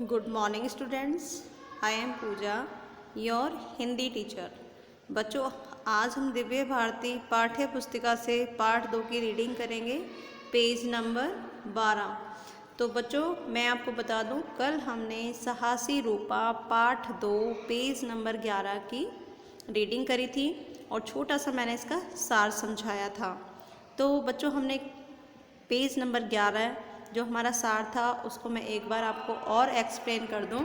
Good morning students. I am Pooja, your Hindi teacher. बच्चों, आज हम दिव्य भारती पाठ्य पुस्तिका से पाठ 2 की रीडिंग करेंगे, पेज नंबर 12। तो बच्चों, मैं आपको बता दूं, कल हमने साहसी रूपा पाठ 2 पेज नंबर 11 की रीडिंग करी थी और छोटा सा मैंने इसका सार समझाया था। तो बच्चों, हमने पेज नंबर 11 जो हमारा सार था उसको मैं एक बार आपको और एक्सप्लेन कर दूं।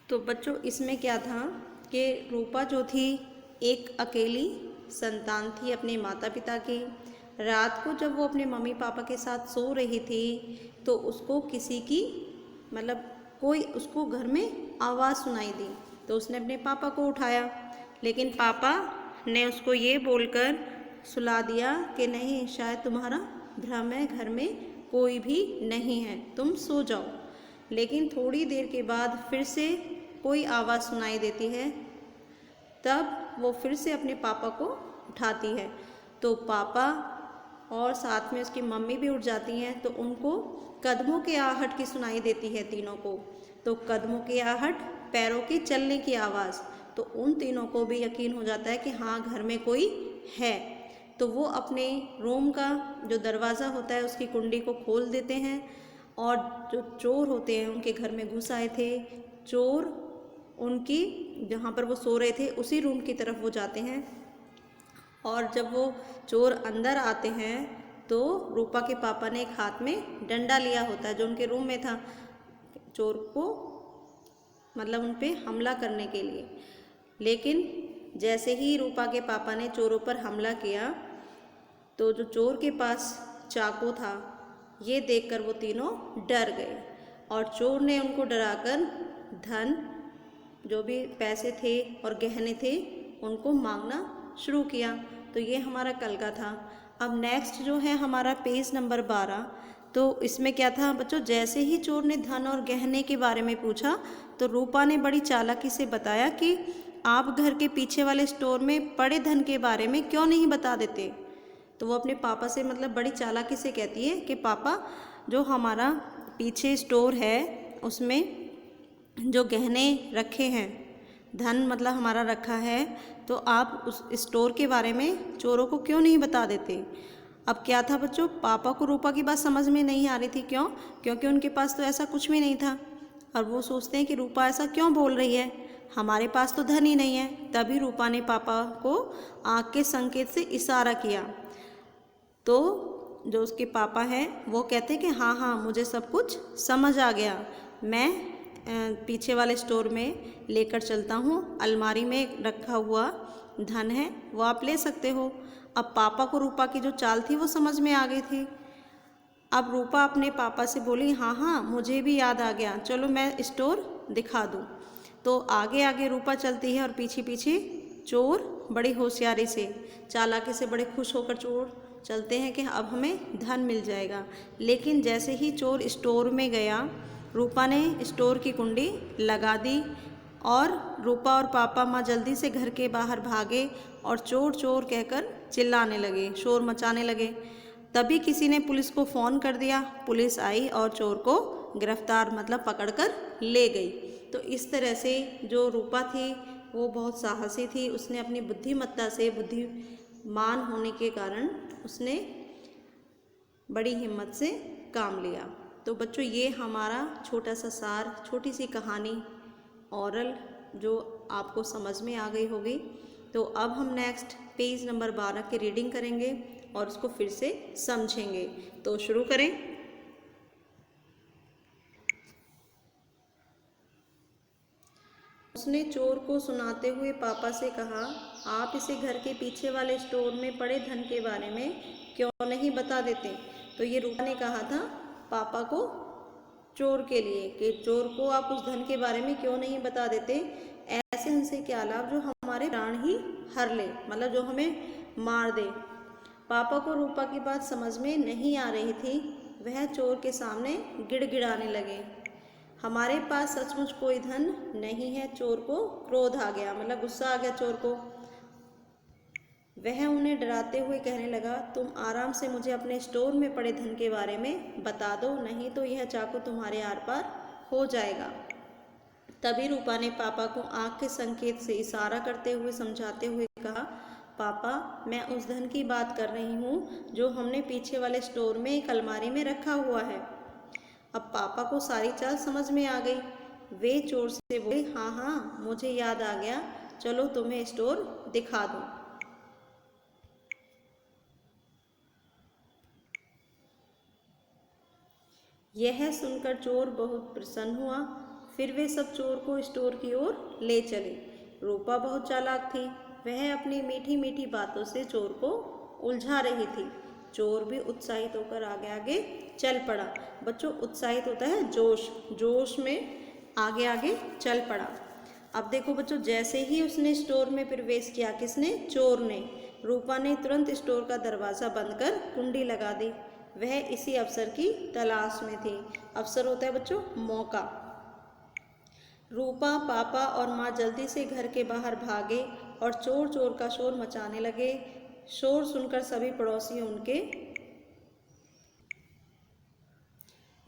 तो बच्चों, इसमें क्या था कि रूपा जो थी एक अकेली संतान थी अपने माता पिता की। रात को जब वो अपने मम्मी पापा के साथ सो रही थी तो उसको किसी की कोई उसको घर में आवाज़ सुनाई दी। तो उसने अपने पापा को उठाया, लेकिन पापा ने उसको ये बोलकर सुला दिया कि नहीं, शायद तुम्हारा भ्रम है, घर में कोई भी नहीं है, तुम सो जाओ। लेकिन थोड़ी देर के बाद फिर से कोई आवाज़ सुनाई देती है, तब वो फिर से अपने पापा को उठाती है। तो पापा और साथ में उसकी मम्मी भी उठ जाती हैं, तो उनको कदमों की आहट की सुनाई देती है तीनों को। तो कदमों की आहट, पैरों की चलने की आवाज़, तो उन तीनों को भी यकीन हो जाता है कि हाँ, घर में कोई है। तो वो अपने रूम का जो दरवाज़ा होता है उसकी कुंडी को खोल देते हैं और जो चोर होते हैं उनके घर में घुस आए थे। चोर उनकी जहाँ पर वो सो रहे थे उसी रूम की तरफ वो जाते हैं और जब वो चोर अंदर आते हैं तो रूपा के पापा ने एक हाथ में डंडा लिया होता है जो उनके रूम में था, चोर को उन पे हमला करने के लिए। लेकिन जैसे ही रूपा के पापा ने चोरों पर हमला किया तो जो चोर के पास चाकू था ये देखकर वो तीनों डर गए और चोर ने उनको डराकर धन, जो भी पैसे थे और गहने थे, उनको मांगना शुरू किया। तो ये हमारा कल का था। अब नेक्स्ट जो है हमारा पेज नंबर 12। तो इसमें क्या था बच्चों, जैसे ही चोर ने धन और गहने के बारे में पूछा तो रूपा ने बड़ी चालाकी से बताया कि आप घर के पीछे वाले स्टोर में पड़े धन के बारे में क्यों नहीं बता देते। तो वो अपने पापा से बड़ी चालाकी से कहती है कि पापा, जो हमारा पीछे स्टोर है उसमें जो गहने रखे हैं, धन हमारा रखा है, तो आप उस स्टोर के बारे में चोरों को क्यों नहीं बता देते। अब क्या था बच्चों, पापा को रूपा की बात समझ में नहीं आ रही थी। क्यों? क्योंकि उनके पास तो ऐसा कुछ भी नहीं था और वो सोचते हैं कि रूपा ऐसा क्यों बोल रही है, हमारे पास तो धन ही नहीं है। तभी रूपा ने पापा को आँख के संकेत से इशारा किया। तो जो उसके पापा हैं वो कहते हैं कि हाँ हाँ, मुझे सब कुछ समझ आ गया, मैं पीछे वाले स्टोर में लेकर चलता हूँ, अलमारी में रखा हुआ धन है वो आप ले सकते हो। अब पापा को रूपा की जो चाल थी वो समझ में आ गई थी। अब रूपा अपने पापा से बोली, हाँ हाँ, मुझे भी याद आ गया, चलो मैं स्टोर दिखा दूँ। तो आगे आगे रूपा चलती है और पीछे पीछे चोर बड़ी होशियारी से, चालाकी से, बड़े खुश होकर चोर चलते हैं कि अब हमें धन मिल जाएगा। लेकिन जैसे ही चोर स्टोर में गया, रूपा ने स्टोर की कुंडी लगा दी और रूपा और पापा माँ जल्दी से घर के बाहर भागे और चोर चोर कहकर चिल्लाने लगे, शोर मचाने लगे। तभी किसी ने पुलिस को फ़ोन कर दिया। पुलिस आई और चोर को गिरफ्तार पकड़कर ले गई। तो इस तरह से जो रूपा थी वो बहुत साहसी थी। उसने अपनी बुद्धिमत्ता से, बुद्धिमान होने के कारण उसने बड़ी हिम्मत से काम लिया। तो बच्चों, ये हमारा छोटा सा सार, छोटी सी कहानी औरल जो आपको समझ में आ गई होगी। तो अब हम नेक्स्ट पेज नंबर 12 की रीडिंग करेंगे और उसको फिर से समझेंगे। तो शुरू करें। उसने चोर को सुनाते हुए पापा से कहा, आप इसे घर के पीछे वाले स्टोर में पड़े धन के बारे में क्यों नहीं बता देते। तो ये रूपा ने कहा था पापा को चोर के लिए कि चोर को आप उस धन के बारे में क्यों नहीं बता देते, ऐसे उनसे क्या लाभ जो हमारे प्राण ही हर ले, जो हमें मार दे। पापा को रूपा की बात समझ में नहीं आ रही थी। वह चोर के सामने गिड़गिड़ाने लगे, हमारे पास सचमुच कोई धन नहीं है। चोर को क्रोध आ गया, गुस्सा आ गया चोर को। वह उन्हें डराते हुए कहने लगा, तुम आराम से मुझे अपने स्टोर में पड़े धन के बारे में बता दो, नहीं तो यह चाकू तुम्हारे आर पार हो जाएगा। तभी रूपा ने पापा को आंख के संकेत से इशारा करते हुए समझाते हुए कहा, पापा मैं उस धन की बात कर रही हूँ जो हमने पीछे वाले स्टोर में एक अलमारी में रखा हुआ है। अब पापा को सारी चाल समझ में आ गई। वे चोर से बोले, हाँ हाँ मुझे याद आ गया, चलो तुम्हें स्टोर दिखा दूँ। यह सुनकर चोर बहुत प्रसन्न हुआ। फिर वे सब चोर को स्टोर की ओर ले चले। रूपा बहुत चालाक थी, वह अपनी मीठी मीठी बातों से चोर को उलझा रही थी। चोर भी उत्साहित होकर आगे आगे चल पड़ा। बच्चों, उत्साहित होता है जोश, जोश में आगे आगे चल पड़ा। अब देखो बच्चों, जैसे ही उसने स्टोर में प्रवेश किया, किसने? चोर ने। रूपा ने तुरंत स्टोर का दरवाज़ा बंद कर कुंडी लगा दी। वह इसी अवसर की तलाश में थी। अवसर होता है बच्चों मौका। रूपा, पापा और माँ जल्दी से घर के बाहर भागे और चोर चोर का शोर मचाने लगे। शोर सुनकर सभी पड़ोसी उनके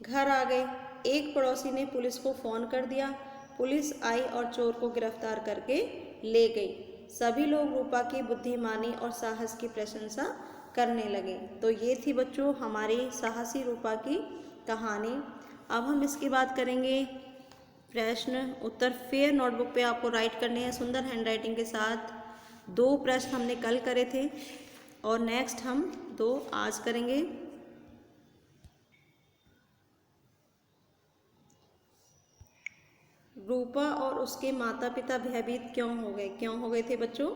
घर आ गए। एक पड़ोसी ने पुलिस को फ़ोन कर दिया। पुलिस आई और चोर को गिरफ्तार करके ले गई। सभी लोग रूपा की बुद्धिमानी और साहस की प्रशंसा करने लगे। तो ये थी बच्चों हमारी साहसी रूपा की कहानी। अब हम इसकी बात करेंगे प्रश्न उत्तर। फेयर नोटबुक पे आपको राइट करने हैं सुंदर हैंडराइटिंग के साथ। 2 प्रश्न हमने कल करे थे और नेक्स्ट हम 2 आज करेंगे। रूपा और उसके माता पिता भयभीत क्यों हो गए? क्यों हो गए थे बच्चों?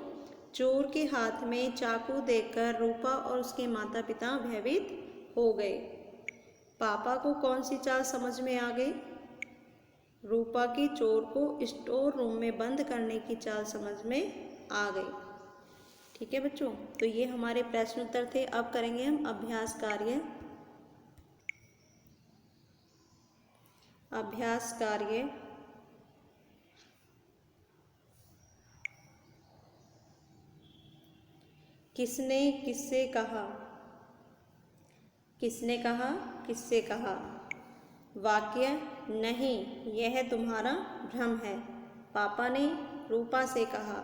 चोर के हाथ में चाकू देखकर रूपा और उसके माता पिता भयभीत हो गए। पापा को कौन सी चाल समझ में आ गई? रूपा की चोर को स्टोर रूम में बंद करने की चाल समझ में आ गई। ठीक है बच्चों, तो ये हमारे प्रश्न उत्तर थे। अब करेंगे हम अभ्यास कार्य। अभ्यास कार्य किसने किससे कहा? किसने कहा? किससे कहा? वाक्य, नहीं यह तुम्हारा भ्रम है। पापा ने रूपा से कहा,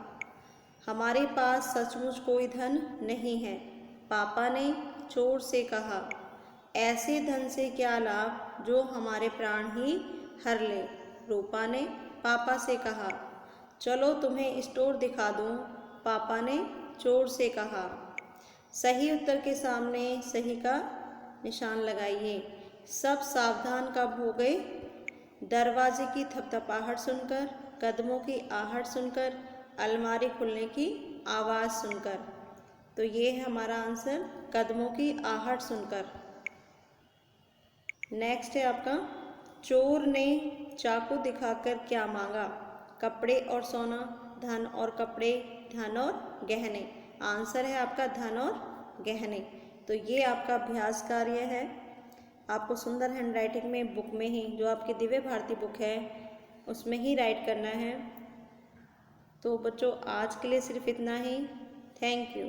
हमारे पास सचमुच कोई धन नहीं है। पापा ने चोर से कहा, ऐसे धन से क्या लाभ जो हमारे प्राण ही हर ले। रूपा ने पापा से कहा, चलो तुम्हें स्टोर दिखा दूँ। पापा ने चोर से कहा। सही उत्तर के सामने सही का निशान लगाइए। सब सावधान कब हो गए? दरवाजे की थपथपाहट सुनकर, कदमों की आहट सुनकर, अलमारी खुलने की आवाज़ सुनकर। तो ये है हमारा आंसर, कदमों की आहट सुनकर। नेक्स्ट है आपका, चोर ने चाकू दिखाकर क्या मांगा? कपड़े और सोना, धन और कपड़े, धन और गहने। आंसर है आपका धन और गहने। तो ये आपका अभ्यास कार्य है। आपको सुंदर हैंडराइटिंग में बुक में ही, जो आपकी दिव्य भारती बुक है उसमें ही राइट करना है। तो बच्चों आज के लिए सिर्फ इतना ही। Thank you.